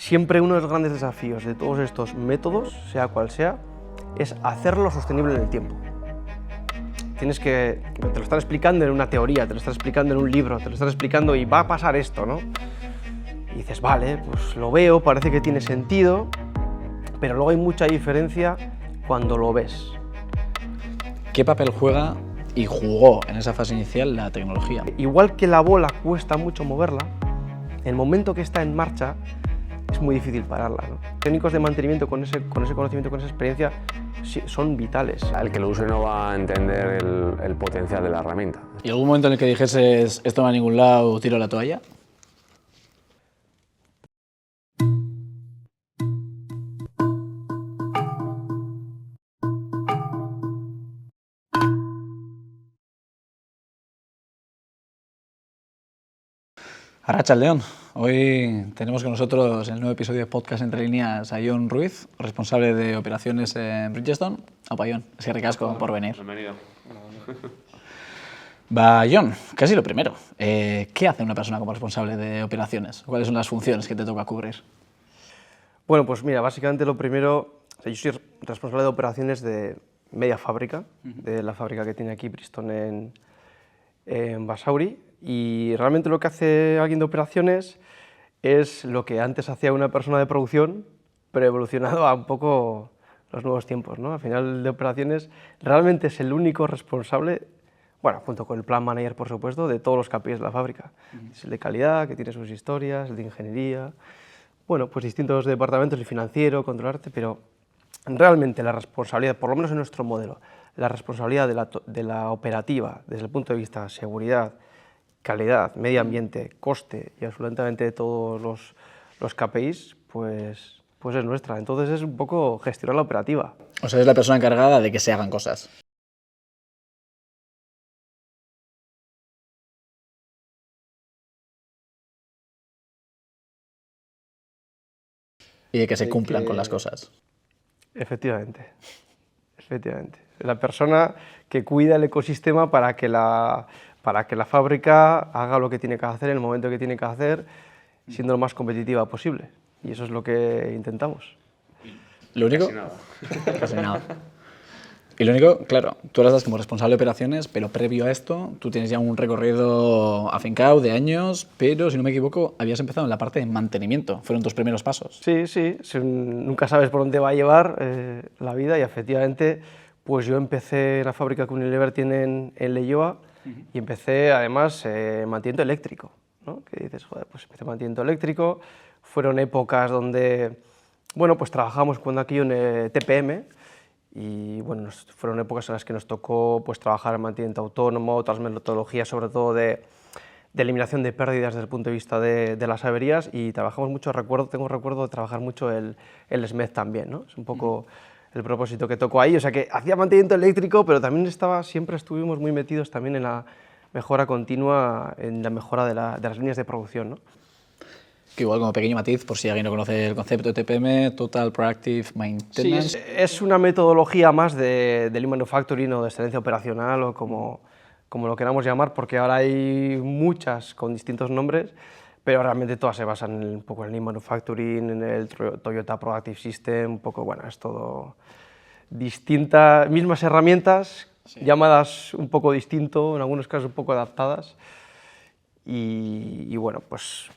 Siempre uno de los grandes desafíos de todos estos métodos, sea cual sea, es hacerlo sostenible en el tiempo. Te lo están explicando en una teoría, te lo están explicando en un libro, te lo están explicando y va a pasar esto, ¿no? Y dices, vale, pues lo veo, parece que tiene sentido, pero luego hay mucha diferencia cuando lo ves. ¿Qué papel juega y jugó en esa fase inicial la tecnología? Igual que la bola cuesta mucho moverla, el momento que está en marcha es muy difícil pararla, ¿no? Técnicos de mantenimiento con ese conocimiento, con esa experiencia, son vitales. El que lo use no va a entender el potencial de la herramienta. ¿Y algún momento en el que dijeses esto no va a ningún lado, tiro la toalla? Arratsaldeon. Hoy tenemos con nosotros en el nuevo episodio de Podcast Entre Líneas a Jon Ruiz, responsable de operaciones en Bridgestone. Opa, Jon, eskerrik asko por venir. Bienvenido. Va, Jon, casi lo primero. ¿Qué hace una persona como responsable de operaciones? ¿Cuáles son las funciones que te toca cubrir? Bueno, pues mira, básicamente lo primero, yo soy responsable de operaciones de media fábrica, de la fábrica que tiene aquí Bridgestone en Basauri, y realmente lo que hace alguien de operaciones es lo que antes hacía una persona de producción, pero evolucionado a un poco los nuevos tiempos, ¿no? Al final de operaciones realmente es el único responsable, bueno, junto con el plan manager, por supuesto, de todos los KPIs de la fábrica. Es el de calidad, que tiene sus historias, el de ingeniería, bueno, pues distintos departamentos, el financiero, controlarte, pero realmente la responsabilidad, por lo menos en nuestro modelo, la responsabilidad de la operativa, desde el punto de vista de seguridad, calidad, medio ambiente, coste y absolutamente todos los KPIs, pues es nuestra. Entonces es un poco gestionar la operativa. O sea, es la persona encargada de que se hagan cosas. Y de que se cumplan con las cosas. Efectivamente, efectivamente. La persona que cuida el ecosistema para que la fábrica haga lo que tiene que hacer en el momento que tiene que hacer, siendo lo más competitiva posible. Y eso es lo que intentamos. Lo único... Casi nada. Casi nada. Y lo único, claro, tú ahora estás como responsable de operaciones, pero previo a esto tú tienes ya un recorrido afincado de años, pero si no me equivoco habías empezado en la parte de mantenimiento, fueron tus primeros pasos. Sí, nunca sabes por dónde va a llevar la vida y efectivamente pues yo empecé en la fábrica que Unilever tiene en Leioa y empecé además mantenimiento eléctrico, ¿no? Que dices, joder, pues empecé mantenimiento eléctrico, fueron épocas donde, bueno, pues trabajamos cuando aquí en TPM y bueno, fueron épocas en las que nos tocó pues trabajar en mantenimiento autónomo, otras metodologías sobre todo de eliminación de pérdidas desde el punto de vista de las averías y trabajamos mucho, tengo recuerdo de trabajar mucho el SMED también, ¿no? Es un poco el propósito que tocó ahí, o sea que hacía mantenimiento eléctrico, pero también siempre estuvimos muy metidos también en la mejora continua, en la mejora de las líneas de producción, ¿no? Que igual como pequeño matiz, por si alguien no conoce el concepto de TPM, Total Proactive Maintenance. Sí, es una metodología más de Lean Manufacturing o de excelencia operacional o como lo queramos llamar, porque ahora hay muchas con distintos nombres, pero realmente todas se basan un poco en el Lean Manufacturing, en el Toyota Proactive System, un poco, bueno, es todo mismas herramientas, sí, llamadas un poco distinto, en algunos casos un poco adaptadas, y bueno, pues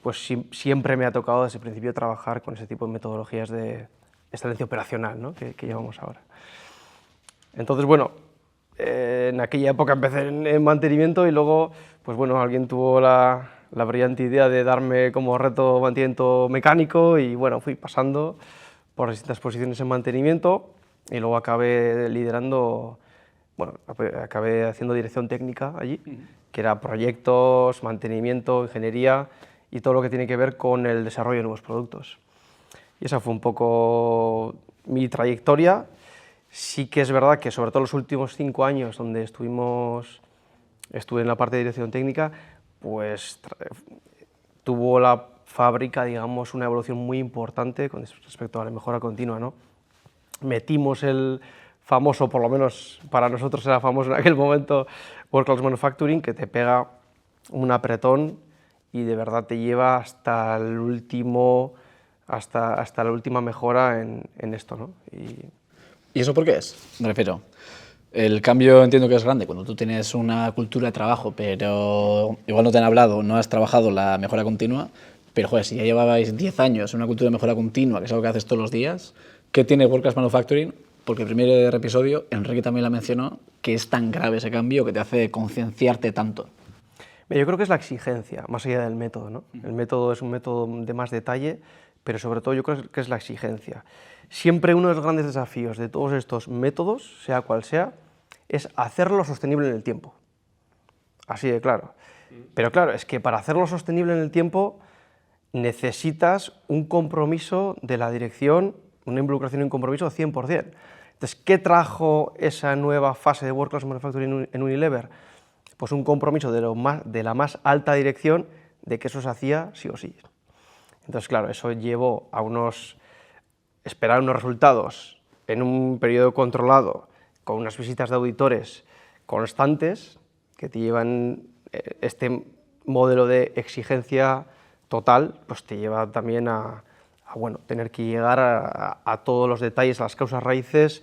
siempre me ha tocado desde el principio trabajar con ese tipo de metodologías de excelencia operacional, ¿no? que llevamos ahora. Entonces, bueno, en aquella época empecé en mantenimiento y luego, pues bueno, alguien tuvo la brillante idea de darme como reto mantenimiento mecánico y bueno, fui pasando por distintas posiciones en mantenimiento y luego acabé liderando, bueno, acabé haciendo dirección técnica allí, que era proyectos, mantenimiento, ingeniería y todo lo que tiene que ver con el desarrollo de nuevos productos. Y esa fue un poco mi trayectoria. Sí que es verdad que sobre todo los últimos 5 años donde estuve en la parte de dirección técnica, pues tuvo la fábrica, digamos, una evolución muy importante con respecto a la mejora continua, ¿no? Metimos el famoso, por lo menos para nosotros era famoso en aquel momento, World Class Manufacturing, que te pega un apretón y de verdad te lleva hasta el último hasta la última mejora en esto, ¿no? ¿Y eso por qué es? Me refiero, el cambio entiendo que es grande cuando tú tienes una cultura de trabajo, pero igual no te han hablado, no has trabajado la mejora continua, pero joder, si ya llevabais 10 años en una cultura de mejora continua, que es algo que haces todos los días, ¿qué tiene World Class Manufacturing? Porque el primer episodio, Enrique también la mencionó, que es tan grave ese cambio que te hace concienciarte tanto. Yo creo que es la exigencia, más allá del método, ¿no? El método es un método de más detalle, pero sobre todo yo creo que es la exigencia. Siempre uno de los grandes desafíos de todos estos métodos, sea cual sea, es hacerlo sostenible en el tiempo. Así de claro. Pero claro, es que para hacerlo sostenible en el tiempo necesitas un compromiso de la dirección, una involucración y un compromiso 100%. Entonces, ¿qué trajo esa nueva fase de World Class Manufacturing en Unilever? Pues un compromiso de la más alta dirección de que eso se hacía sí o sí. Entonces, claro, eso llevó a esperar unos resultados en un periodo controlado, con unas visitas de auditores constantes, que te llevan este modelo de exigencia total, pues te lleva también a tener que llegar a todos los detalles, a las causas raíces,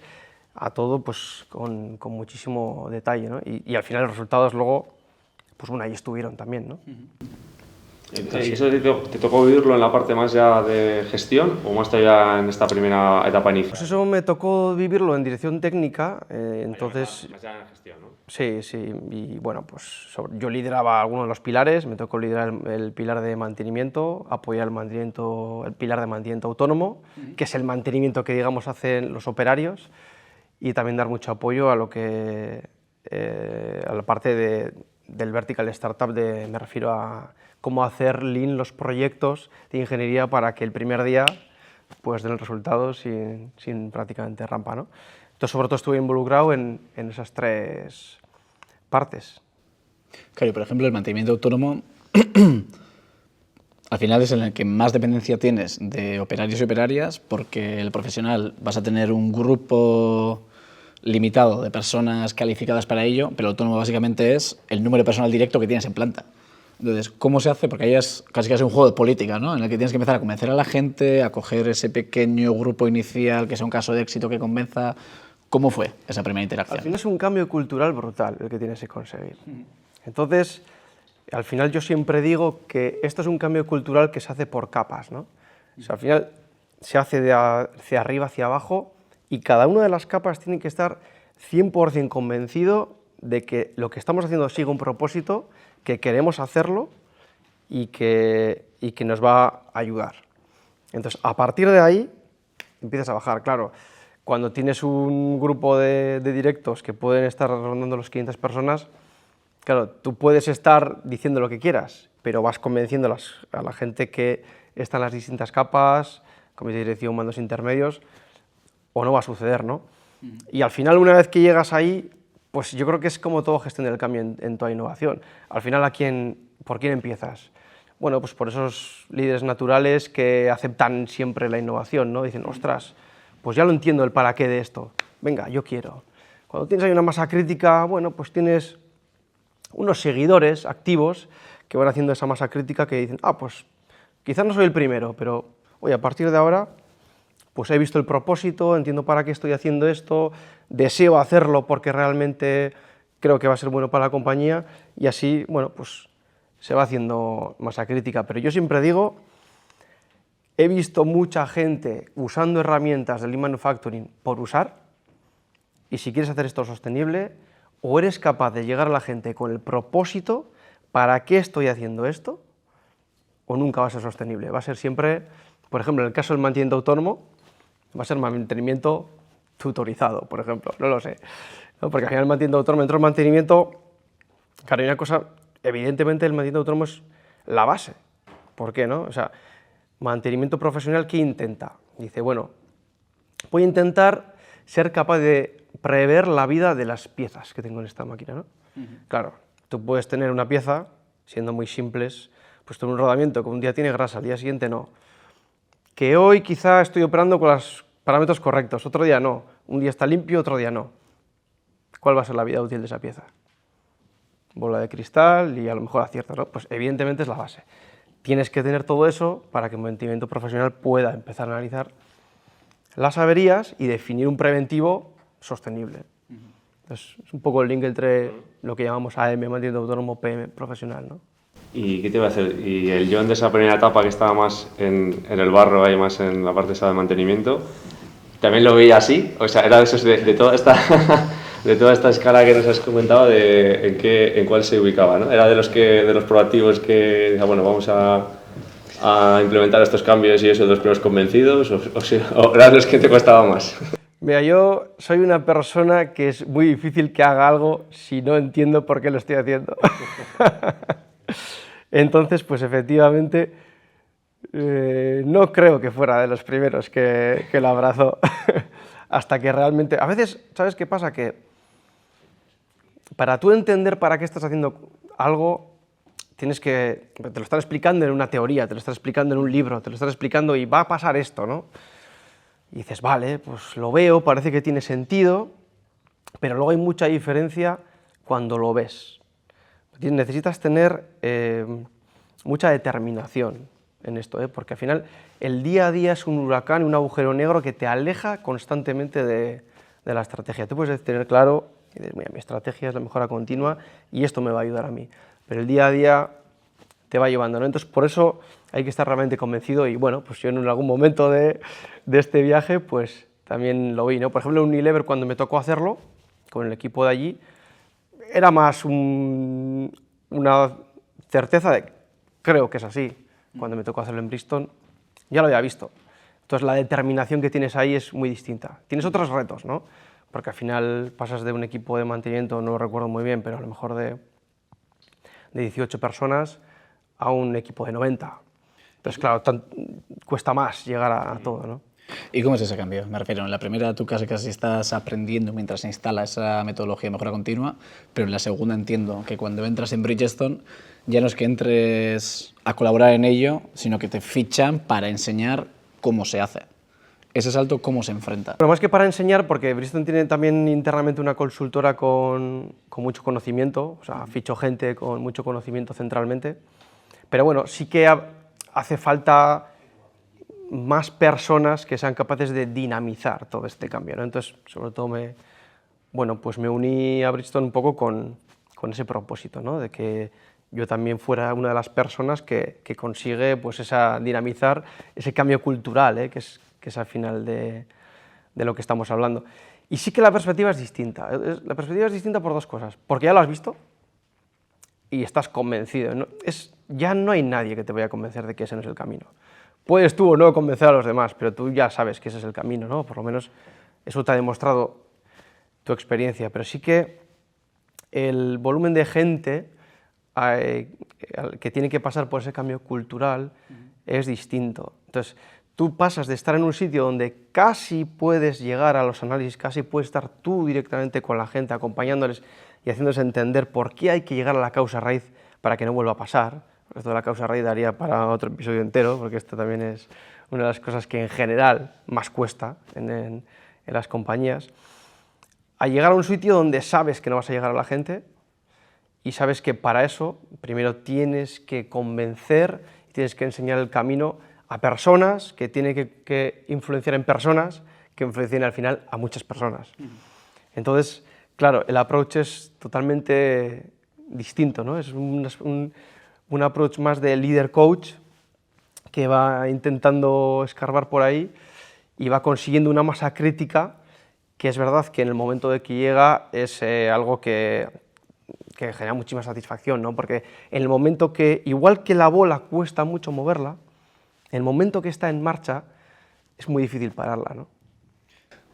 a todo pues con muchísimo detalle, ¿no? Y al final los resultados luego, pues bueno, ahí estuvieron también, ¿no? ¿Y eso te tocó vivirlo en la parte más ya de gestión o más ya en esta primera etapa inicial? Pues eso me tocó vivirlo en dirección técnica, entonces... Más ya en gestión, ¿no? Sí, sí, y bueno, pues yo lideraba algunos de los pilares, me tocó liderar el pilar de mantenimiento, apoyar el pilar de mantenimiento autónomo, que es el mantenimiento que, digamos, hacen los operarios, y también dar mucho apoyo a lo que a la parte del vertical startup, me refiero a cómo hacer lean los proyectos de ingeniería para que el primer día pues den resultados sin prácticamente rampa, ¿no? Entonces, sobre todo estuve involucrado en esas tres partes. Claro, por ejemplo, el mantenimiento autónomo al final es en el que más dependencia tienes de operarios y operarias, porque el profesional vas a tener un grupo limitado de personas calificadas para ello, pero el autónomo básicamente es el número de personal directo que tienes en planta. Entonces, ¿cómo se hace? Porque ahí es casi un juego de política, ¿no? En el que tienes que empezar a convencer a la gente, a coger ese pequeño grupo inicial que sea un caso de éxito que convenza. ¿Cómo fue esa primera interacción? Al final es un cambio cultural brutal el que tienes que conseguir. Entonces, al final yo siempre digo que esto es un cambio cultural que se hace por capas, ¿no? O sea, al final se hace hacia arriba, hacia abajo, y cada una de las capas tiene que estar 100% convencido de que lo que estamos haciendo sigue un propósito, que queremos hacerlo y que nos va a ayudar. Entonces, a partir de ahí, empiezas a bajar, claro. Cuando tienes un grupo de directos que pueden estar rondando los 500 personas, claro, tú puedes estar diciendo lo que quieras, pero vas convenciendo a la gente que está en las distintas capas, comités de dirección, mandos intermedios, o no va a suceder, ¿no? Y al final, una vez que llegas ahí, pues yo creo que es como todo gestión del cambio en toda innovación. Al final, ¿por quién empiezas? Bueno, pues por esos líderes naturales que aceptan siempre la innovación, ¿no? Dicen, ostras, pues ya lo entiendo el para qué de esto, venga, yo quiero. Cuando tienes ahí una masa crítica, bueno, pues tienes unos seguidores activos que van haciendo esa masa crítica que dicen, pues quizás no soy el primero, pero oye, a partir de ahora, pues he visto el propósito, entiendo para qué estoy haciendo esto, deseo hacerlo porque realmente creo que va a ser bueno para la compañía, y así, bueno, pues se va haciendo masa crítica. Pero yo siempre digo, he visto mucha gente usando herramientas de Lean Manufacturing por usar, y si quieres hacer esto sostenible, o eres capaz de llegar a la gente con el propósito, ¿para qué estoy haciendo esto? O nunca va a ser sostenible. Va a ser siempre, por ejemplo, en el caso del mantenimiento autónomo, va a ser mantenimiento tutorizado, por ejemplo, no lo sé, ¿no? Porque al final el mantenimiento autónomo, dentro del mantenimiento, claro, hay una cosa, evidentemente el mantenimiento autónomo es la base. ¿Por qué, no? O sea, mantenimiento profesional, ¿qué intenta? Dice, bueno, voy a intentar ser capaz de prever la vida de las piezas que tengo en esta máquina, ¿no? Claro, tú puedes tener una pieza, siendo muy simples, pues en un rodamiento que un día tiene grasa, al día siguiente no. Que hoy quizá estoy operando con los parámetros correctos, otro día no. Un día está limpio, otro día no. ¿Cuál va a ser la vida útil de esa pieza? Bola de cristal y a lo mejor acierta, ¿no? Pues evidentemente es la base. tienes que tener todo eso para que el mantenimiento profesional pueda empezar a analizar las averías y definir un preventivo sostenible. Entonces, es un poco el link entre lo que llamamos AM, mantenimiento autónomo, PM, profesional, ¿no? ¿Y qué te iba a hacer? ¿Y el John de esa primera etapa que estaba más en el barro, ahí más en la parte esa de mantenimiento, también lo veía así? O sea, era de esos de toda esta de toda esta escala que nos has comentado, en cuál se ubicaba, ¿no? Era de los proactivos que decía, bueno, vamos a implementar estos cambios y eso, de los primeros convencidos, o eran los que te costaba más. Mira, yo soy una persona que es muy difícil que haga algo si no entiendo por qué lo estoy haciendo. Entonces, pues efectivamente, no creo que fuera de los primeros que lo abrazó. Hasta que realmente... A veces, ¿sabes qué pasa? Que para tú entender para qué estás haciendo algo, tienes que... Te lo están explicando en una teoría, te lo están explicando en un libro, te lo están explicando y va a pasar esto, ¿no? Y dices, vale, pues lo veo, parece que tiene sentido, pero luego hay mucha diferencia cuando lo ves. Necesitas tener mucha determinación en esto, porque al final el día a día es un huracán, un agujero negro que te aleja constantemente de la estrategia. Tú puedes tener claro, mira, mi estrategia es la mejora continua y esto me va a ayudar a mí, pero el día a día te va llevando, ¿no? Entonces, por eso hay que estar realmente convencido y, bueno, pues yo en algún momento de este viaje, pues también lo vi, ¿no? Por ejemplo, en Unilever, cuando me tocó hacerlo, con el equipo de allí, era más una certeza de, creo que es así. Cuando me tocó hacerlo en Bristol, ya lo había visto. Entonces, la determinación que tienes ahí es muy distinta. Tienes otros retos, ¿no? Porque al final pasas de un equipo de mantenimiento, no lo recuerdo muy bien, pero a lo mejor de 18 personas a un equipo de 90. Entonces, claro, cuesta más llegar a todo, ¿no? ¿Y cómo es ese cambio? Me refiero, en la primera tú casi estás aprendiendo mientras se instala esa metodología de mejora continua, pero en la segunda entiendo que cuando entras en Bridgestone ya no es que entres a colaborar en ello, sino que te fichan para enseñar cómo se hace. Ese salto, ¿cómo se enfrenta? Pero más que para enseñar, porque Bridgestone tiene también internamente una consultora con mucho conocimiento, o sea, ficho gente con mucho conocimiento centralmente, pero bueno, sí que hace falta más personas que sean capaces de dinamizar todo este cambio, ¿no? Entonces, sobre todo me uní a Bridgestone un poco con ese propósito, ¿no? De que yo también fuera una de las personas que consigue pues, dinamizar ese cambio cultural, que es al final de lo que estamos hablando. Y sí que la perspectiva es distinta. La perspectiva es distinta por dos cosas. Porque ya lo has visto y estás convencido, ¿no? Ya no hay nadie que te vaya a convencer de que ese no es el camino. Puedes tú o no convencer a los demás, pero tú ya sabes que ese es el camino, ¿no? Por lo menos eso te ha demostrado tu experiencia. Pero sí que el volumen de gente que tiene que pasar por ese cambio cultural es distinto. Entonces, tú pasas de estar en un sitio donde casi puedes llegar a los análisis, casi puedes estar tú directamente con la gente, acompañándoles y haciéndoles entender por qué hay que llegar a la causa raíz para que no vuelva a pasar. Esto de la causa raíz daría para otro episodio entero, porque esto también es una de las cosas que en general más cuesta en las compañías. A llegar a un sitio donde sabes que no vas a llegar a la gente y sabes que para eso primero tienes que convencer y tienes que enseñar el camino a personas que tienen que influenciar en personas que influencien al final a muchas personas. Entonces, claro, el approach es totalmente distinto, ¿no? Es un approach más de líder coach que va intentando escarbar por ahí y va consiguiendo una masa crítica que es verdad que en el momento de que llega es algo que genera muchísima satisfacción, ¿no? Porque en el momento que, igual que la bola cuesta mucho moverla, en el momento que está en marcha es muy difícil pararla, ¿no?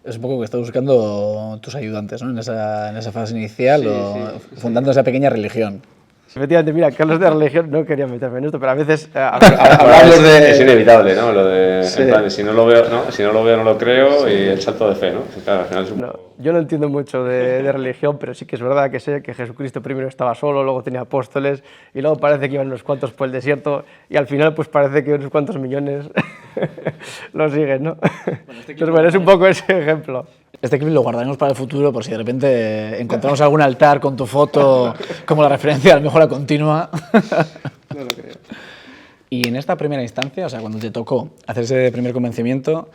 Es un poco que estás buscando tus ayudantes, ¿no? En esa fase inicial, sí. Fundando esa pequeña religión. Efectivamente, mira, que hablas de religión, no quería meterme en esto, pero a veces hablamos de... Es inevitable, ¿no? Lo de, sí. En plan, si no lo veo, no lo creo, sí. Y el salto de fe, ¿no? Claro, al final es yo no entiendo mucho de religión, pero sí que es verdad que sé que Jesucristo primero estaba solo, luego tenía apóstoles, y luego parece que iban unos cuantos por el desierto, y al final pues parece que unos cuantos millones lo siguen, ¿no? Entonces, bueno, es un poco ese ejemplo. Este clip lo guardaremos para el futuro por si de repente encontramos algún altar con tu foto como la referencia a la mejora continua. No lo creo. Y en esta primera instancia, o sea, cuando te tocó hacer ese primer convencimiento,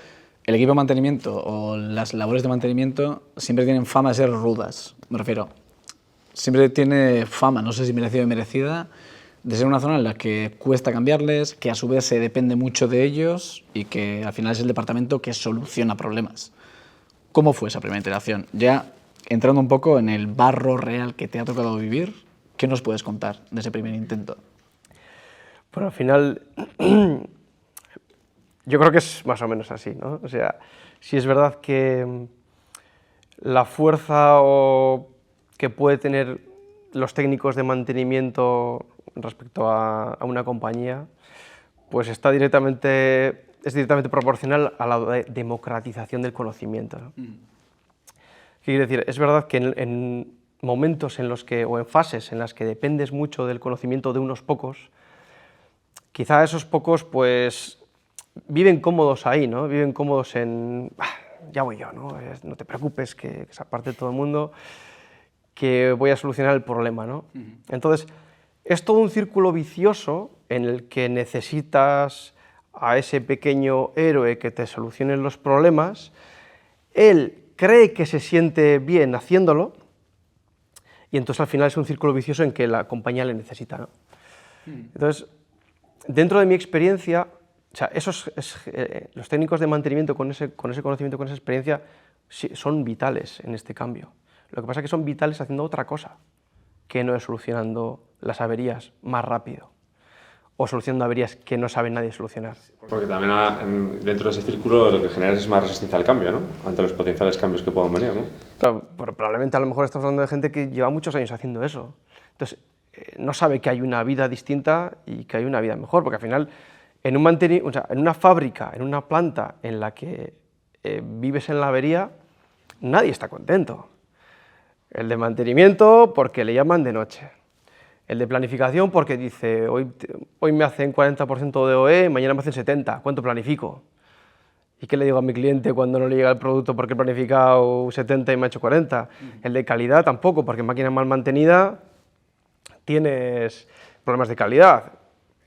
el equipo de mantenimiento o las labores de mantenimiento siempre tienen fama de ser rudas. Me refiero, siempre tiene fama, no sé si merecida o inmerecida, de ser una zona en la que cuesta cambiarles, que a su vez se depende mucho de ellos y que al final es el departamento que soluciona problemas. ¿Cómo fue esa primera interacción? Ya entrando un poco en el barro real que te ha tocado vivir, ¿qué nos puedes contar de ese primer intento? Bueno, al final, yo creo que es más o menos así, ¿no? O sea, si es verdad que la fuerza que puede tener los técnicos de mantenimiento respecto a una compañía, pues es directamente proporcional a la democratización del conocimiento, ¿no? ¿Qué quiere decir? Es verdad que en momentos en los que, o en fases en las que dependes mucho del conocimiento de unos pocos, quizá esos pocos pues viven cómodos ahí, ¿no? Viven cómodos en, ya voy yo, ¿no? No te preocupes, que esa parte de todo el mundo, que voy a solucionar el problema, ¿no? Entonces, es todo un círculo vicioso en el que necesitas a ese pequeño héroe que te solucione los problemas. Él cree que se siente bien haciéndolo y entonces al final es un círculo vicioso en que la compañía le necesita, ¿no? Entonces, dentro de mi experiencia, o sea, los técnicos de mantenimiento con ese conocimiento, con esa experiencia, sí, son vitales en este cambio. Lo que pasa es que son vitales haciendo otra cosa, que no es solucionando las averías más rápido, o solucionando averías que no sabe nadie solucionar. Porque también dentro de ese círculo lo que generas es más resistencia al cambio, ¿no? Ante los potenciales cambios que puedan venir, ¿no? Claro, probablemente a lo mejor estamos hablando de gente que lleva muchos años haciendo eso. Entonces, no sabe que hay una vida distinta y que hay una vida mejor, porque al final, en una fábrica, en una planta en la que vives en la avería, nadie está contento. El de mantenimiento porque le llaman de noche. El de planificación porque dice, hoy me hacen 40% de OE, mañana me hacen 70%, ¿cuánto planifico? ¿Y qué le digo a mi cliente cuando no le llega el producto porque he planificado 70 y me ha hecho 40? El de calidad tampoco, porque en máquina mal mantenida tienes problemas de calidad.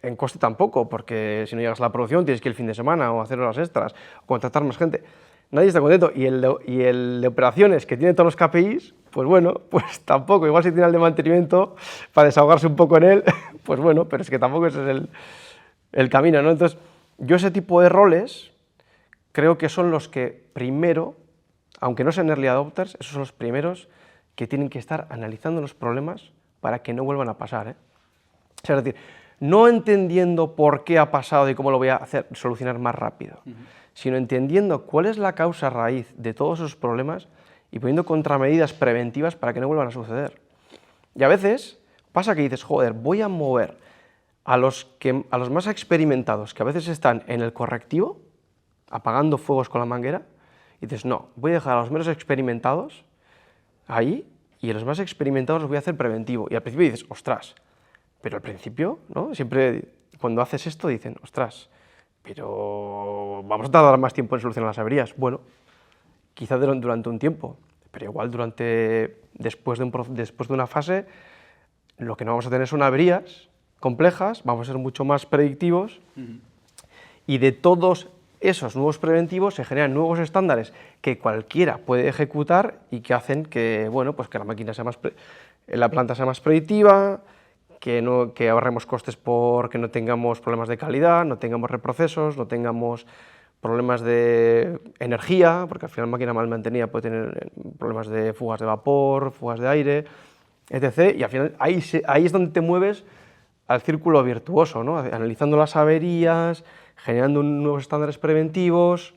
En coste tampoco, porque si no llegas a la producción tienes que ir el fin de semana o hacer horas extras o contratar más gente. Nadie está contento. Y el de operaciones, que tiene todos los KPIs, pues bueno, pues tampoco. Igual si tiene el de mantenimiento, para desahogarse un poco en él, pues bueno, pero es que tampoco ese es el camino, ¿no? Entonces, yo ese tipo de roles creo que son los que primero, aunque no sean early adopters, esos son los primeros que tienen que estar analizando los problemas para que no vuelvan a pasar, ¿eh? O sea, es decir, no entendiendo por qué ha pasado y cómo lo voy a hacer solucionar más rápido, sino entendiendo cuál es la causa raíz de todos esos problemas y poniendo contramedidas preventivas para que no vuelvan a suceder. Y a veces pasa que dices, joder, voy a mover a los más experimentados, que a veces están en el correctivo, apagando fuegos con la manguera, y dices, no, voy a dejar a los menos experimentados ahí y a los más experimentados los voy a hacer preventivo. Y al principio dices, ostras, pero al principio, ¿no? Siempre cuando haces esto dicen, ostras, pero vamos a tardar más tiempo en solucionar las averías. Bueno, quizá durante un tiempo, pero igual después de una fase, lo que no vamos a tener son averías complejas, vamos a ser mucho más predictivos y de todos esos nuevos preventivos se generan nuevos estándares que cualquiera puede ejecutar y que hacen que, bueno, pues que la máquina la planta sea más predictiva, que ahorremos costes porque no tengamos problemas de calidad, no tengamos reprocesos, no tengamos problemas de energía, porque al final la máquina mal mantenida puede tener problemas de fugas de vapor, fugas de aire, etc. Y al final ahí es donde te mueves al círculo virtuoso, ¿no? Analizando las averías, generando nuevos estándares preventivos,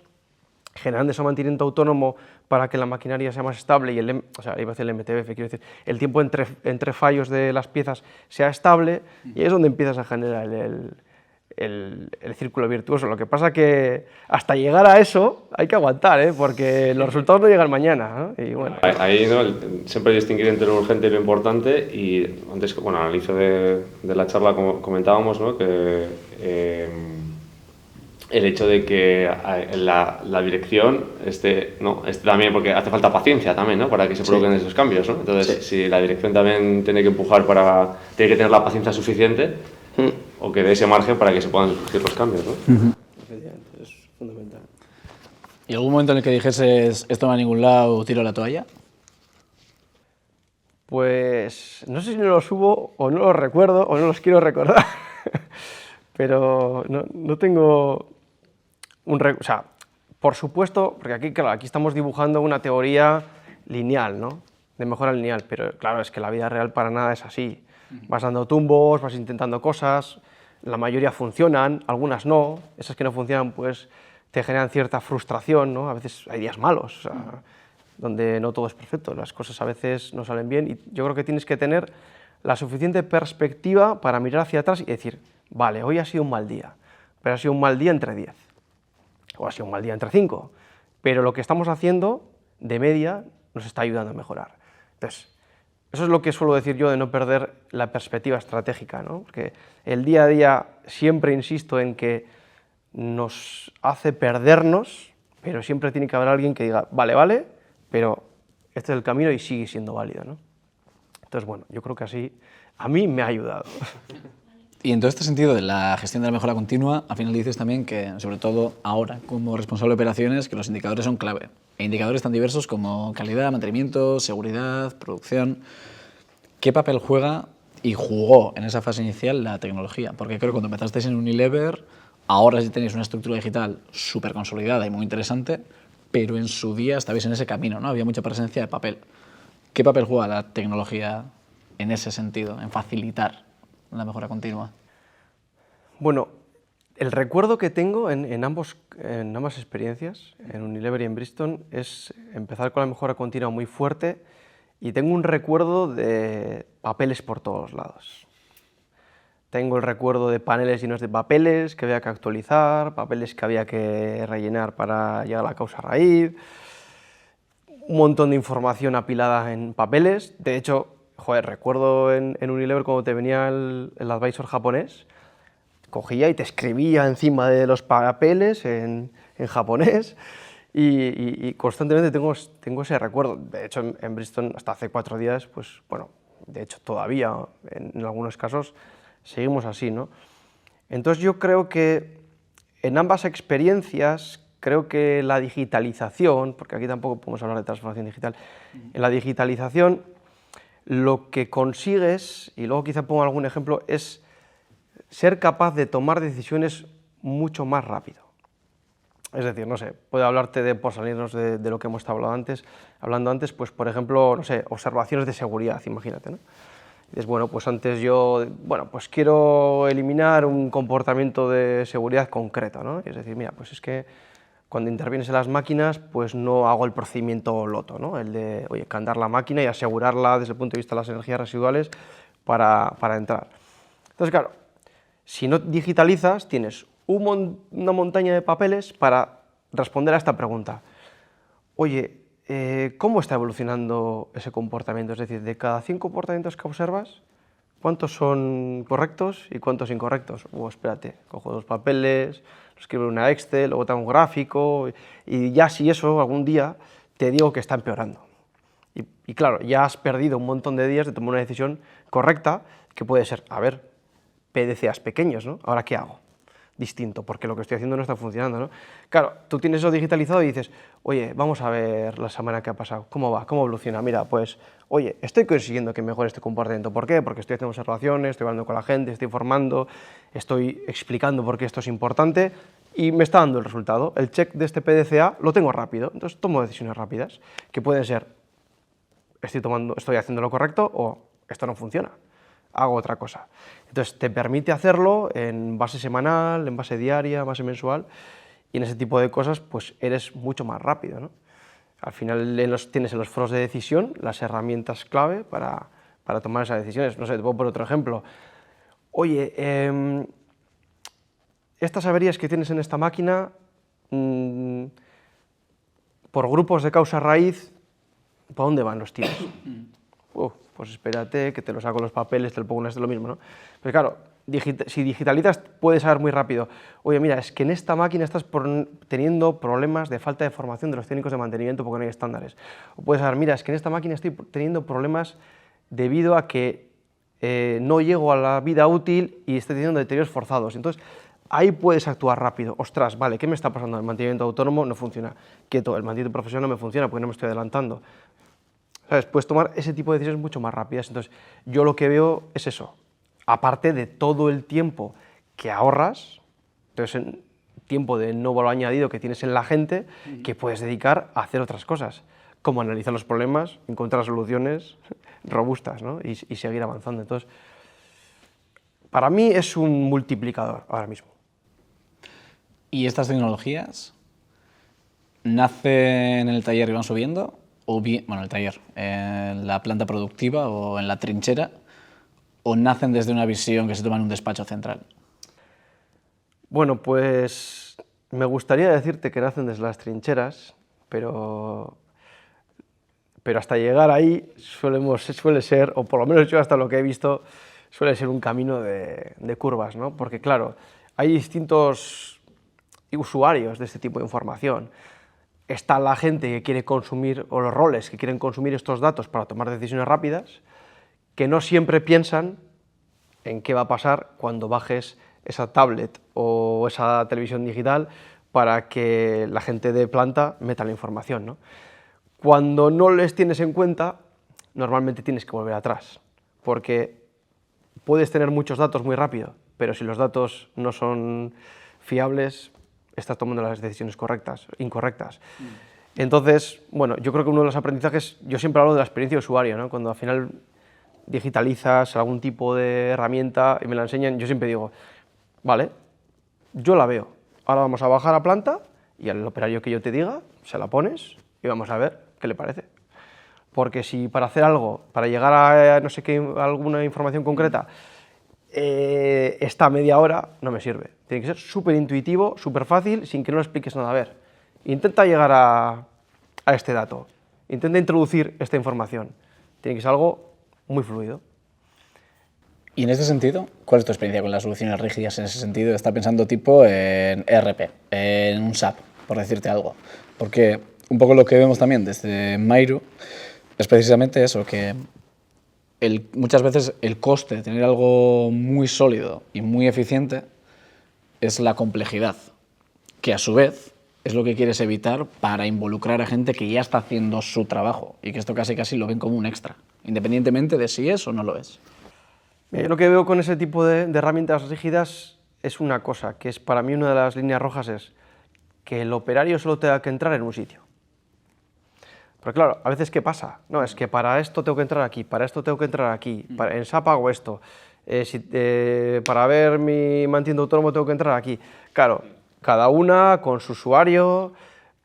generando ese mantenimiento autónomo para que la maquinaria sea más estable y iba a decir el MTBF, quiero decir, el tiempo entre fallos de las piezas sea estable, y ahí es donde empiezas a generar el círculo virtuoso. Lo que pasa que hasta llegar a eso hay que aguantar, ¿eh? Porque los resultados no llegan mañana, ¿no? Y bueno. Ahí, ¿no? Siempre hay que distinguir entre lo urgente y lo importante, y antes, bueno, al inicio de la charla comentábamos, ¿no? Que el hecho de que la dirección esté también, porque hace falta paciencia también, ¿no? Para que se provoquen esos cambios, ¿no? Entonces, si la dirección también tiene que empujar tiene que tener la paciencia suficiente, o que dé ese margen para que se puedan surgir los cambios, ¿no? Efectivamente, es fundamental. ¿Y algún momento en el que dijeses esto no va a ningún lado, tiro la toalla? Pues no sé si no los hubo o no los recuerdo o no los quiero recordar, pero no tengo o sea, por supuesto, porque aquí, claro, aquí estamos dibujando una teoría lineal, ¿no? De mejora lineal, pero claro, es que la vida real para nada es así. Vas dando tumbos, vas intentando cosas, la mayoría funcionan, algunas no, esas que no funcionan pues te generan cierta frustración, ¿no? A veces hay días malos, o sea, donde no todo es perfecto, las cosas a veces no salen bien y yo creo que tienes que tener la suficiente perspectiva para mirar hacia atrás y decir, vale, hoy ha sido un mal día, pero ha sido un mal día entre 10, o ha sido un mal día entre 5, pero lo que estamos haciendo de media nos está ayudando a mejorar. Entonces, eso es lo que suelo decir yo de no perder la perspectiva estratégica, ¿no? Porque el día a día siempre insisto en que nos hace perdernos, pero siempre tiene que haber alguien que diga, vale, pero este es el camino y sigue siendo válido, ¿no? Entonces, bueno, yo creo que así a mí me ha ayudado. Y en todo este sentido de la gestión de la mejora continua, al final dices también que, sobre todo ahora, como responsable de operaciones, que los indicadores son clave. E indicadores tan diversos como calidad, mantenimiento, seguridad, producción. ¿Qué papel juega y jugó en esa fase inicial la tecnología? Porque creo que cuando empezasteis en Unilever, ahora sí tenéis una estructura digital súper consolidada y muy interesante, pero en su día estabais en ese camino, ¿no? Había mucha presencia de papel. ¿Qué papel juega la tecnología en ese sentido, en facilitar la mejora continua? Bueno, el recuerdo que tengo en ambas experiencias, en Unilever y en Bristol, es empezar con la mejora continua muy fuerte y tengo un recuerdo de papeles por todos lados. Tengo el recuerdo de paneles llenos de papeles que había que actualizar, papeles que había que rellenar para llegar a la causa raíz, un montón de información apilada en papeles. De hecho, joder, recuerdo en Unilever cuando te venía el advisor japonés, cogía y te escribía encima de los papeles en japonés y constantemente tengo ese recuerdo. De hecho, en Bristol hasta hace 4 días, pues bueno, de hecho todavía en algunos casos seguimos así, ¿no? Entonces yo creo que en ambas experiencias, creo que la digitalización, porque aquí tampoco podemos hablar de transformación digital, en la digitalización lo que consigues, y luego quizá pongo algún ejemplo, es ser capaz de tomar decisiones mucho más rápido. Es decir, no sé, puedo hablarte por salirnos de lo que hemos estado hablando antes, pues por ejemplo, no sé, observaciones de seguridad, imagínate, ¿no? Es bueno, pues antes yo, bueno, pues quiero eliminar un comportamiento de seguridad concreto, ¿no? Es decir, mira, pues es que cuando intervienes en las máquinas, pues no hago el procedimiento loto, ¿no? El de, oye, candar la máquina y asegurarla desde el punto de vista de las energías residuales para entrar. Entonces, claro, si no digitalizas, tienes una montaña de papeles para responder a esta pregunta. Oye, ¿cómo está evolucionando ese comportamiento? Es decir, de cada 100 comportamientos que observas, ¿cuántos son correctos y cuántos incorrectos? Espérate, cojo 2 papeles, lo escribo en una Excel, luego tengo un gráfico, y ya si eso algún día te digo que está empeorando. Y claro, ya has perdido un montón de días de tomar una decisión correcta, que puede ser, a ver, PDCAs pequeños, ¿no? ¿Ahora qué hago? Distinto, porque lo que estoy haciendo no está funcionando, ¿no? Claro, tú tienes eso digitalizado y dices, oye, vamos a ver la semana que ha pasado, ¿cómo va? ¿Cómo evoluciona? Mira, pues, oye, estoy consiguiendo que mejore este comportamiento. ¿Por qué? Porque estoy haciendo observaciones, estoy hablando con la gente, estoy informando, estoy explicando por qué esto es importante y me está dando el resultado. El check de este PDCA lo tengo rápido, entonces tomo decisiones rápidas, que pueden ser, estoy haciendo lo correcto o esto no funciona, hago otra cosa. Entonces te permite hacerlo en base semanal, en base diaria, en base mensual, y en ese tipo de cosas pues eres mucho más rápido, ¿no? Al final tienes en los foros de decisión las herramientas clave para tomar esas decisiones. No sé, te puedo poner otro ejemplo. Oye, estas averías que tienes en esta máquina, por grupos de causa raíz, ¿para dónde van los tiros? Pues espérate, que te lo saco los papeles, te lo pongo lo mismo, ¿no? Pero claro, si digitalizas puedes saber muy rápido, oye, mira, es que en esta máquina estás teniendo problemas de falta de formación de los técnicos de mantenimiento porque no hay estándares. O puedes saber, mira, es que en esta máquina estoy teniendo problemas debido a que no llego a la vida útil y esté teniendo deterioros forzados. Entonces, ahí puedes actuar rápido. Ostras, vale, ¿qué me está pasando? El mantenimiento autónomo no funciona. Quieto, el mantenimiento profesional no me funciona porque no me estoy adelantando. ¿Sabes? Puedes tomar ese tipo de decisiones mucho más rápidas. Entonces, yo lo que veo es eso. Aparte de todo el tiempo que ahorras, entonces, tiempo de no valor añadido que tienes en la gente, que puedes dedicar a hacer otras cosas, como analizar los problemas, encontrar soluciones robustas, ¿no? y seguir avanzando. Entonces, para mí es un multiplicador ahora mismo. ¿Y estas tecnologías nacen en el taller y van subiendo? O bien, bueno, el taller, en la planta productiva o en la trinchera, o nacen desde una visión que se toma en un despacho central? Bueno, pues me gustaría decirte que nacen desde las trincheras, pero hasta llegar ahí suele ser, o por lo menos yo hasta lo que he visto, suele ser un camino de curvas, ¿no? Porque claro, hay distintos usuarios de este tipo de información. Está la gente que quiere consumir, o los roles que quieren consumir estos datos para tomar decisiones rápidas, que no siempre piensan en qué va a pasar cuando bajes esa tablet o esa televisión digital para que la gente de planta meta la información, ¿no? Cuando no les tienes en cuenta, normalmente tienes que volver atrás, porque puedes tener muchos datos muy rápido, pero si los datos no son fiables, estás tomando las decisiones incorrectas. Entonces, bueno, yo creo que uno de los aprendizajes, yo siempre hablo de la experiencia de usuario, ¿no? Cuando al final digitalizas algún tipo de herramienta y me la enseñan, yo siempre digo, vale, yo la veo, ahora vamos a bajar a planta y al operario que yo te diga, se la pones y vamos a ver qué le parece. Porque si para hacer algo, para llegar a no sé qué, alguna información concreta, está media hora, no me sirve. Tiene que ser súper intuitivo, súper fácil, sin que no le expliques nada. A ver, intenta llegar a este dato, intenta introducir esta información. Tiene que ser algo muy fluido. Y en este sentido, ¿cuál es tu experiencia con las soluciones rígidas en ese sentido? Está pensando tipo en ERP, en un SAP, por decirte algo. Porque un poco lo que vemos también desde Mairu es precisamente eso, que muchas veces el coste de tener algo muy sólido y muy eficiente es la complejidad, que a su vez es lo que quieres evitar para involucrar a gente que ya está haciendo su trabajo y que esto casi lo ven como un extra, independientemente de si es o no lo es. Yo lo que veo con ese tipo de herramientas rígidas es una cosa, que es para mí una de las líneas rojas, es que el operario solo tenga que entrar en un sitio. Pero claro, a veces ¿qué pasa? No, es que para esto tengo que entrar aquí, para esto tengo que entrar aquí, en SAP hago esto, para ver mi mantenimiento autónomo tengo que entrar aquí. Claro, cada una con su usuario,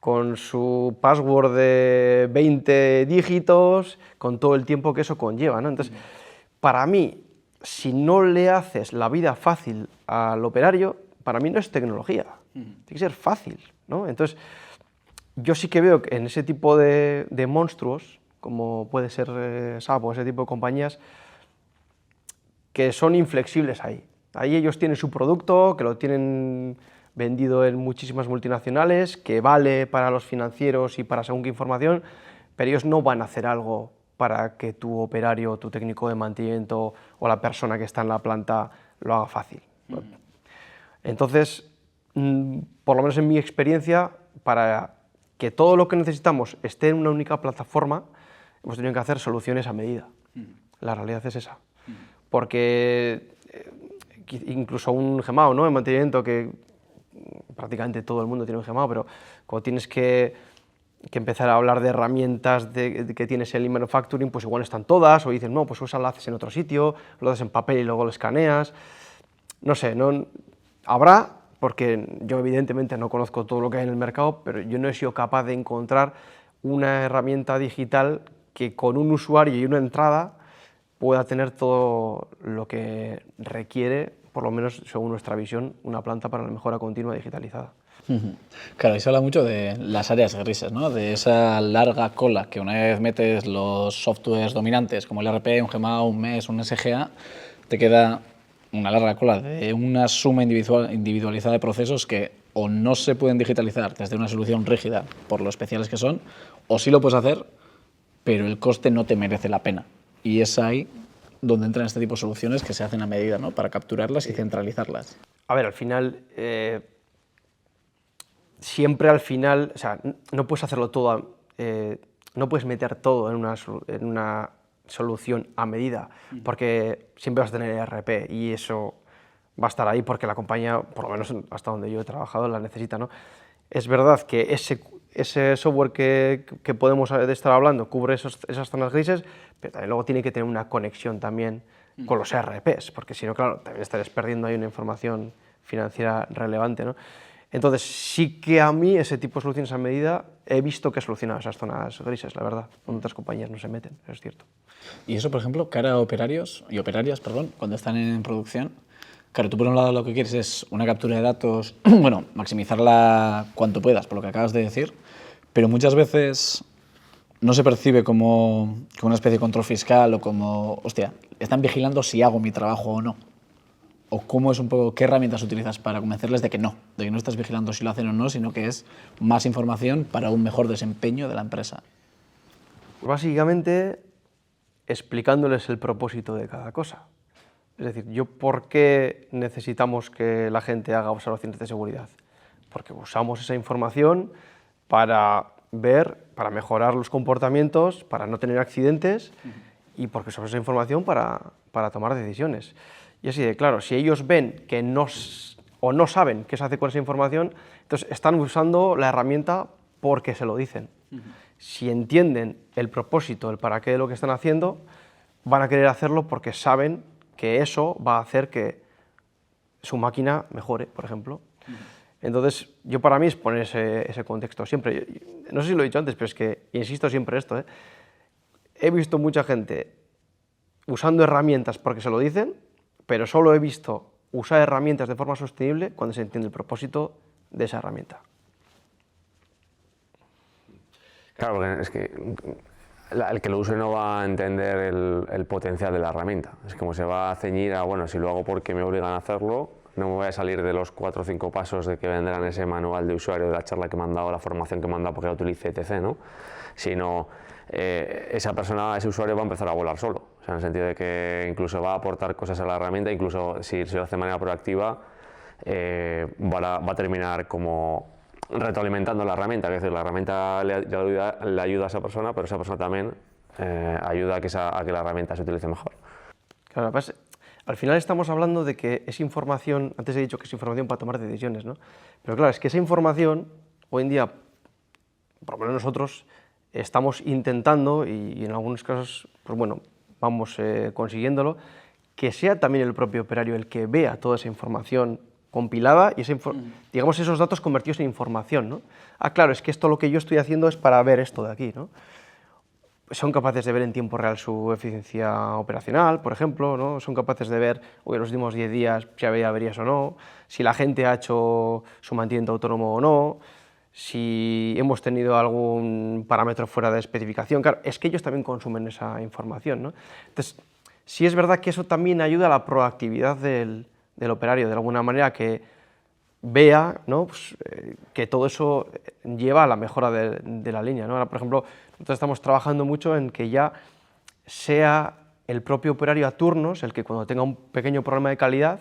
con su password de 20 dígitos, con todo el tiempo que eso conlleva, ¿no? Entonces, para mí, si no le haces la vida fácil al operario, para mí no es tecnología, tiene que ser fácil, ¿no? Entonces, yo sí que veo que en ese tipo de monstruos, como puede ser SAP o ese tipo de compañías, que son inflexibles ahí. Ahí ellos tienen su producto, que lo tienen vendido en muchísimas multinacionales, que vale para los financieros y para según qué información, pero ellos no van a hacer algo para que tu operario, tu técnico de mantenimiento o la persona que está en la planta lo haga fácil. Entonces, por lo menos en mi experiencia, para que todo lo que necesitamos esté en una única plataforma, hemos tenido que hacer soluciones a medida. La realidad es esa. Porque incluso un Gemao, ¿no? En mantenimiento, que prácticamente todo el mundo tiene un Gemao, pero cuando tienes que empezar a hablar de herramientas que tienes en Lean Manufacturing, pues igual no están todas, o dices, no, pues eso lo haces en otro sitio, lo haces en papel y luego lo escaneas. No sé, no, habrá, porque yo evidentemente no conozco todo lo que hay en el mercado, pero yo no he sido capaz de encontrar una herramienta digital que con un usuario y una entrada pueda tener todo lo que requiere, por lo menos según nuestra visión, una planta para la mejora continua digitalizada. Claro, ahí se habla mucho de las áreas grises, ¿no? De esa larga cola que una vez metes los softwares dominantes como el ERP, un Gemao, un MES, un SGA, te queda una larga cola de una suma individualizada de procesos que o no se pueden digitalizar desde una solución rígida por lo especiales que son, o sí lo puedes hacer, pero el coste no te merece la pena. Y es ahí donde entran este tipo de soluciones que se hacen a medida, ¿no? Para capturarlas y centralizarlas. A ver, al final, siempre al final, o sea, no puedes hacerlo todo, no puedes meter todo en una solución a medida, porque siempre vas a tener ERP y eso va a estar ahí porque la compañía, por lo menos hasta donde yo he trabajado, la necesita, ¿no? Es verdad que ese software que podemos estar hablando cubre esas zonas grises, pero también luego tiene que tener una conexión también con los ERPs, porque si no, claro, también estarías perdiendo ahí una información financiera relevante, ¿no? Entonces, sí que a mí ese tipo de soluciones a medida he visto que he solucionado esas zonas grises, la verdad, donde otras compañías no se meten, eso es cierto. Y eso, por ejemplo, cara a operarios y operarias, perdón, cuando están en producción. Claro, tú por un lado lo que quieres es una captura de datos, bueno, maximizarla cuanto puedas, por lo que acabas de decir, pero muchas veces no se percibe como una especie de control fiscal o como, hostia, están vigilando si hago mi trabajo o no. O cómo es un poco, qué herramientas utilizas para convencerles de que no estás vigilando si lo hacen o no, sino que es más información para un mejor desempeño de la empresa. Básicamente, explicándoles el propósito de cada cosa. Es decir, yo ¿por qué necesitamos que la gente haga observaciones de seguridad? Porque usamos esa información para ver, para mejorar los comportamientos, para no tener accidentes y porque usamos esa información para tomar decisiones. Y así de claro, si ellos ven que no saben qué se hace con esa información, entonces están usando la herramienta porque se lo dicen. Si entienden el propósito, el para qué de lo que están haciendo, van a querer hacerlo porque saben que eso va a hacer que su máquina mejore, por ejemplo. Entonces, yo para mí es poner ese contexto siempre. No sé si lo he dicho antes, pero es que insisto siempre esto, ¿eh? He visto mucha gente usando herramientas porque se lo dicen, pero solo he visto usar herramientas de forma sostenible cuando se entiende el propósito de esa herramienta. Claro, porque es que el que lo use no va a entender el potencial de la herramienta. Es como se va a ceñir a, bueno, si lo hago porque me obligan a hacerlo, no me voy a salir de los 4 o 5 pasos de que vendrán ese manual de usuario, de la charla que me han dado, la formación que me han dado porque la utilice, etc., ¿no? Sino esa persona, ese usuario va a empezar a volar solo. O sea, en el sentido de que incluso va a aportar cosas a la herramienta, incluso si se lo hace de manera proactiva, va a terminar como retroalimentando la herramienta. Es decir, la herramienta le ayuda a esa persona, pero esa persona también ayuda a que la herramienta se utilice mejor. Claro, además, al final estamos hablando de que es información, antes he dicho que es información para tomar decisiones, ¿no? Pero claro, es que esa información, hoy en día, por lo menos nosotros, estamos intentando, y en algunos casos, pues bueno, vamos consiguiéndolo, que sea también el propio operario el que vea toda esa información compilada y digamos esos datos convertidos en información, ¿no? Ah, claro, es que esto lo que yo estoy haciendo es para ver esto de aquí, ¿no? Son capaces de ver en tiempo real su eficiencia operacional, por ejemplo, ¿no? Son capaces de ver, en los últimos 10 días si había averías o no, si la gente ha hecho su mantenimiento autónomo o no, si hemos tenido algún parámetro fuera de especificación. Claro, es que ellos también consumen esa información, ¿no? Entonces, sí es verdad que eso también ayuda a la proactividad del operario, de alguna manera que vea, ¿no? Pues, que todo eso lleva a la mejora de la línea, ¿no? Ahora, por ejemplo, nosotros estamos trabajando mucho en que ya sea el propio operario a turnos el que cuando tenga un pequeño problema de calidad,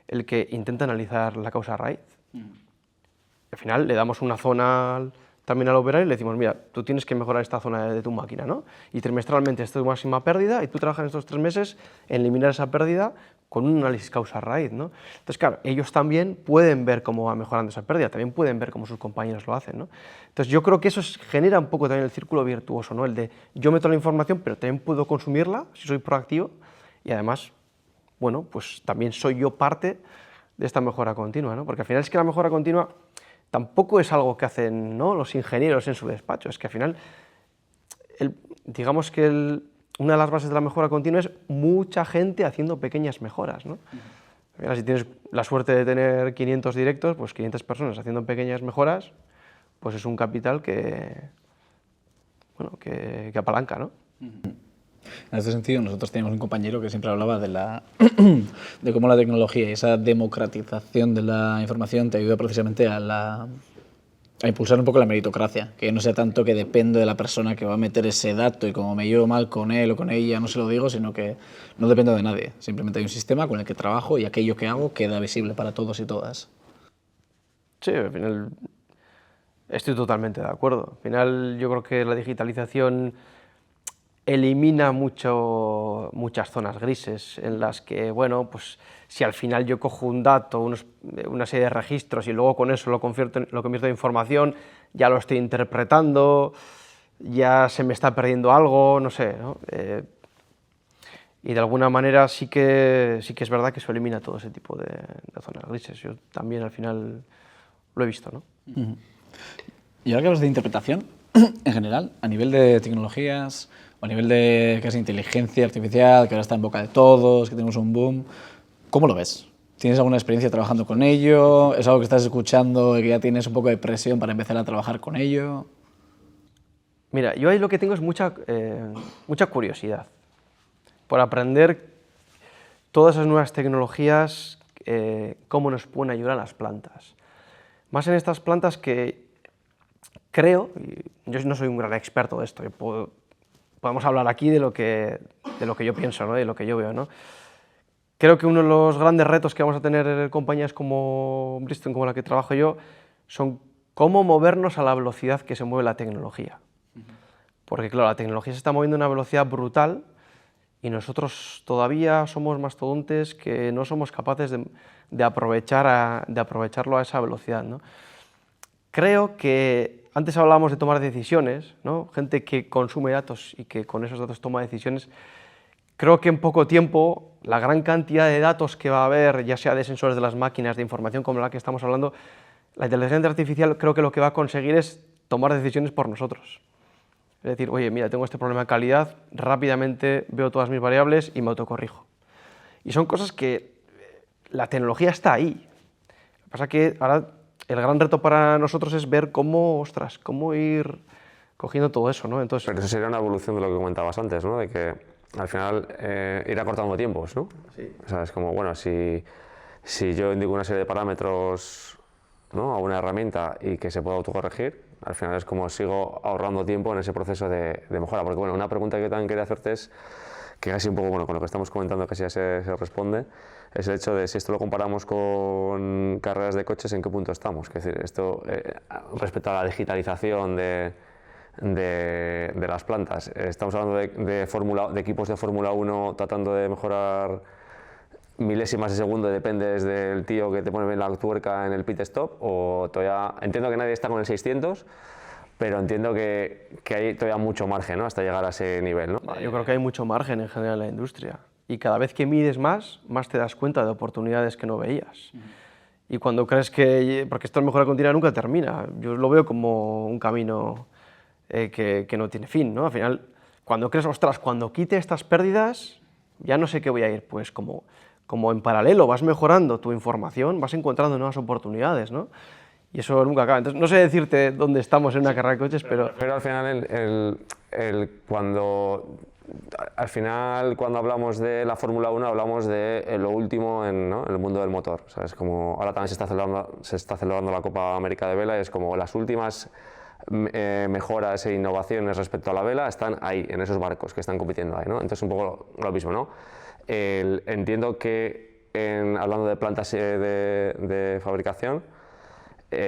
el que intenta analizar la causa raíz. Al final le damos una zona también al operario y le decimos, mira, tú tienes que mejorar esta zona de tu máquina, ¿no? Y trimestralmente esta es tu máxima pérdida y tú trabajas en estos 3 meses en eliminar esa pérdida con un análisis causa-raíz, ¿no? Entonces, claro, ellos también pueden ver cómo va mejorando esa pérdida, también pueden ver cómo sus compañeros lo hacen, ¿no? Entonces, yo creo que eso genera un poco también el círculo virtuoso, ¿no? El de yo meto la información, pero también puedo consumirla si soy proactivo y además, bueno, pues también soy yo parte de esta mejora continua, ¿no? Porque al final es que la mejora continua tampoco es algo que hacen, ¿no?, los ingenieros en su despacho, es que al final, digamos que una de las bases de la mejora continua es mucha gente haciendo pequeñas mejoras, ¿no? Al final, si tienes la suerte de tener 500 directos, pues 500 personas haciendo pequeñas mejoras, pues es un capital que apalanca, ¿no? En este sentido, nosotros teníamos un compañero que siempre hablaba de cómo la tecnología y esa democratización de la información te ayuda precisamente a A impulsar un poco la meritocracia, que no sea tanto que depende de la persona que va a meter ese dato y como me llevo mal con él o con ella no se lo digo, sino que no depende de nadie. Simplemente hay un sistema con el que trabajo y aquello que hago queda visible para todos y todas. Sí, al final estoy totalmente de acuerdo. Al final yo creo que la digitalización elimina muchas zonas grises en las que, bueno, pues si al final yo cojo un dato, una serie de registros y luego con eso lo convierto en información, ya lo estoy interpretando, ya se me está perdiendo algo, no sé, ¿no? Y de alguna manera sí que es verdad que eso elimina todo ese tipo de zonas grises. Yo también al final lo he visto, ¿no? Y ahora que hablas de interpretación, en general, a nivel de tecnologías, o a nivel de casi inteligencia artificial, que ahora está en boca de todos, que tenemos un boom, ¿cómo lo ves? ¿Tienes alguna experiencia trabajando con ello? ¿Es algo que estás escuchando y que ya tienes un poco de presión para empezar a trabajar con ello? Mira, yo ahí lo que tengo es mucha curiosidad por aprender todas esas nuevas tecnologías, cómo nos pueden ayudar a las plantas. Más en estas plantas que creo, y yo no soy un gran experto de esto, podemos hablar aquí de lo que yo pienso, ¿no? De lo que yo veo, ¿no? Creo que uno de los grandes retos que vamos a tener en compañías como Bristol, como la que trabajo yo, son cómo movernos a la velocidad que se mueve la tecnología. Porque claro, la tecnología se está moviendo a una velocidad brutal y nosotros todavía somos mastodontes que no somos capaces de aprovecharlo a esa velocidad, ¿no? Creo que antes hablábamos de tomar decisiones, ¿no? Gente que consume datos y que con esos datos toma decisiones. Creo que en poco tiempo la gran cantidad de datos que va a haber, ya sea de sensores de las máquinas, de información como la que estamos hablando, la inteligencia artificial creo que lo que va a conseguir es tomar decisiones por nosotros. Es decir, oye, mira, tengo este problema de calidad, rápidamente veo todas mis variables y me autocorrijo. Y son cosas que la tecnología está ahí. Lo que pasa es que ahora el gran reto para nosotros es ver cómo ir cogiendo todo eso, ¿no? Entonces, Pero eso sería una evolución de lo que comentabas antes, ¿no? De que al final ir acortando tiempos, ¿no? Sí. O sea, es como, bueno, si yo indico una serie de parámetros, ¿no?, a una herramienta y que se pueda autocorregir, al final es como sigo ahorrando tiempo en ese proceso de mejora. Porque, bueno, una pregunta que yo también quería hacerte es, que casi un poco, bueno, con lo que estamos comentando casi ya se responde, es el hecho de si esto lo comparamos con carreras de coches, ¿en qué punto estamos? Es decir, esto respecto a la digitalización de las plantas. Estamos hablando de equipos de Fórmula 1 tratando de mejorar milésimas de segundo, dependes del tío que te pone la tuerca en el pit stop, o todavía, entiendo que nadie está con el 600, pero entiendo que hay todavía mucho margen, ¿no?, hasta llegar a ese nivel, ¿no? yo creo que hay mucho margen en general en la industria y cada vez que mides más te das cuenta de oportunidades que no veías. Y cuando crees porque esto de mejora continua nunca termina, yo lo veo como un camino que no tiene fin, ¿no? Al final, cuando crees, ostras, cuando quite estas pérdidas, ya no sé qué voy a ir, pues como en paralelo vas mejorando tu información, vas encontrando nuevas oportunidades, ¿no? Y eso nunca acaba. Entonces, no sé decirte dónde estamos en una carrera de coches, pero al final, cuando hablamos de la Fórmula 1, hablamos de lo último ¿no?, en el mundo del motor. O sea, es como, ahora también se está celebrando la Copa América de Vela y es como las últimas mejoras e innovaciones respecto a la vela están ahí, en esos barcos que están compitiendo ahí, ¿no? Entonces, un poco lo mismo, ¿no? Entiendo que, hablando de plantas de fabricación,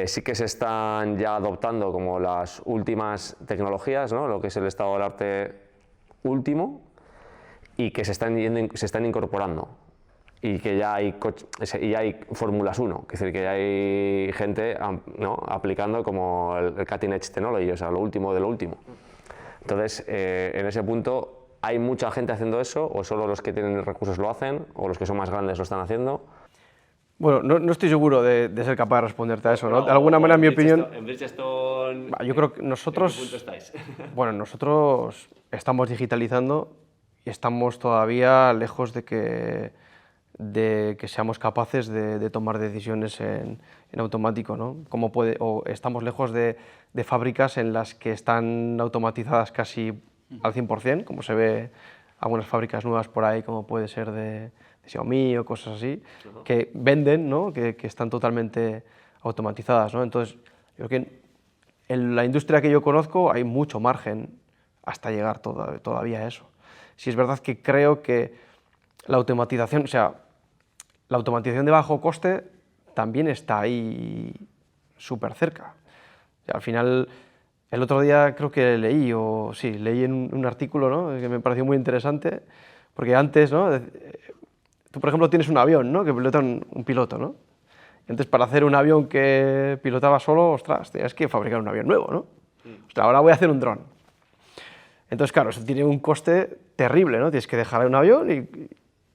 sí que se están ya adoptando como las últimas tecnologías, ¿no?, lo que es el estado del arte último, y que se están incorporando, y que ya hay Fórmulas 1, es decir, que ya hay gente, ¿no?, aplicando como el cutting edge technology, o sea, lo último de lo último. Entonces, en ese punto, ¿hay mucha gente haciendo eso, o solo los que tienen recursos lo hacen, o los que son más grandes lo están haciendo? bueno, no estoy seguro de ser capaz de responderte a eso, ¿no? De alguna manera, en mi opinión, En Bridgestone, yo creo que ¿en nosotros, qué punto estáis? bueno, nosotros estamos digitalizando y estamos todavía lejos de que seamos capaces de tomar decisiones en automático, ¿no? O estamos lejos de fábricas en las que están automatizadas casi al 100%, como se ve algunas fábricas nuevas por ahí, como puede ser de Xiaomi o cosas así, que venden, ¿no?, que están totalmente automatizadas, ¿no? Entonces, yo creo que en la industria que yo conozco hay mucho margen hasta llegar todavía a eso. Sí es verdad que creo que la automatización, o sea, la automatización de bajo coste también está ahí súper cerca. O sea, al final, el otro día creo que leí en un artículo, ¿no?, que me pareció muy interesante, porque antes, ¿no?, tú por ejemplo tienes un avión, ¿no?, que pilota un piloto, ¿no? Y antes, para hacer un avión que pilotaba solo, ostras, tenías que fabricar un avión nuevo, ¿no? Ostras, ahora voy a hacer un dron. Entonces, claro, eso tiene un coste terrible, ¿no? Tienes que dejar un avión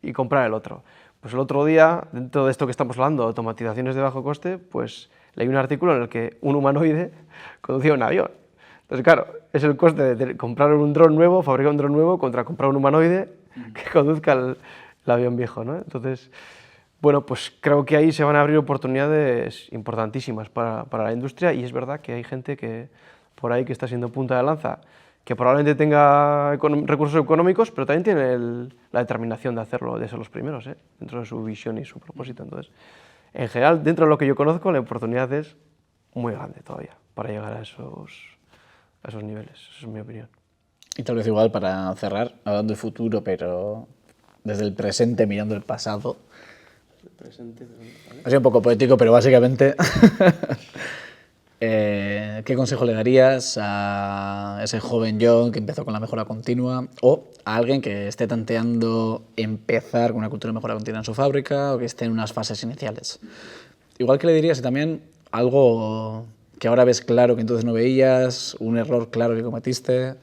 y comprar el otro. Pues el otro día, dentro de esto que estamos hablando, automatizaciones de bajo coste, pues leí un artículo en el que un humanoide conducía un avión. Entonces, claro, es el coste de comprar un dron nuevo, fabricar un dron nuevo, contra comprar un humanoide que conduzca el avión viejo, ¿no? Entonces, bueno, pues creo que ahí se van a abrir oportunidades importantísimas para la industria, y es verdad que hay gente que por ahí que está siendo punta de lanza, que probablemente tenga recursos económicos, pero también tiene la determinación de hacerlo, de ser los primeros, dentro de su visión y su propósito. Entonces, en general, dentro de lo que yo conozco, la oportunidad es muy grande todavía para llegar a esos niveles. Esa es mi opinión. Y tal vez igual para cerrar, hablando de futuro, pero desde el presente mirando el pasado. Ha sido un poco poético, pero básicamente, ¿qué consejo le darías a ese joven John que empezó con la mejora continua, o a alguien que esté tanteando empezar con una cultura de mejora continua en su fábrica, o que esté en unas fases iniciales? Igual que le dirías, y también algo que ahora ves claro que entonces no veías, un error claro que cometiste.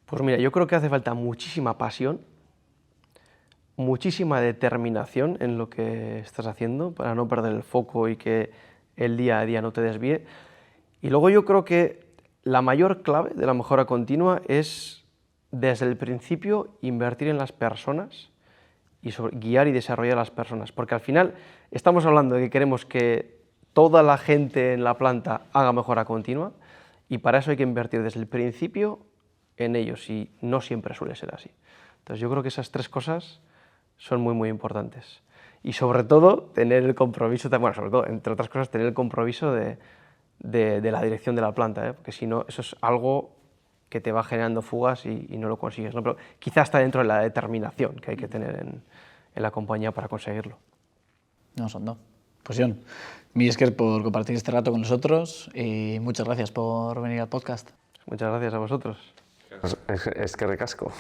Pues mira, yo creo que hace falta muchísima pasión, muchísima determinación en lo que estás haciendo para no perder el foco y que el día a día no te desvíe. Y luego yo creo que la mayor clave de la mejora continua es, desde el principio, invertir en las personas y guiar y desarrollar a las personas, porque al final estamos hablando de que queremos que toda la gente en la planta haga mejora continua, y para eso hay que invertir desde el principio en ellos, y no siempre suele ser así. Entonces yo creo que esas tres cosas son muy, muy importantes. Y sobre todo, tener el compromiso, bueno, sobre todo, entre otras cosas, tener el compromiso de la dirección de la planta, porque si no, eso es algo que te va generando fugas y no lo consigues, ¿no? Pero quizás está dentro de la determinación que hay que tener en la compañía para conseguirlo. No, son dos. Pues John, mil gracias por compartir este rato con nosotros y muchas gracias por venir al podcast. Muchas gracias a vosotros. Es que recasco.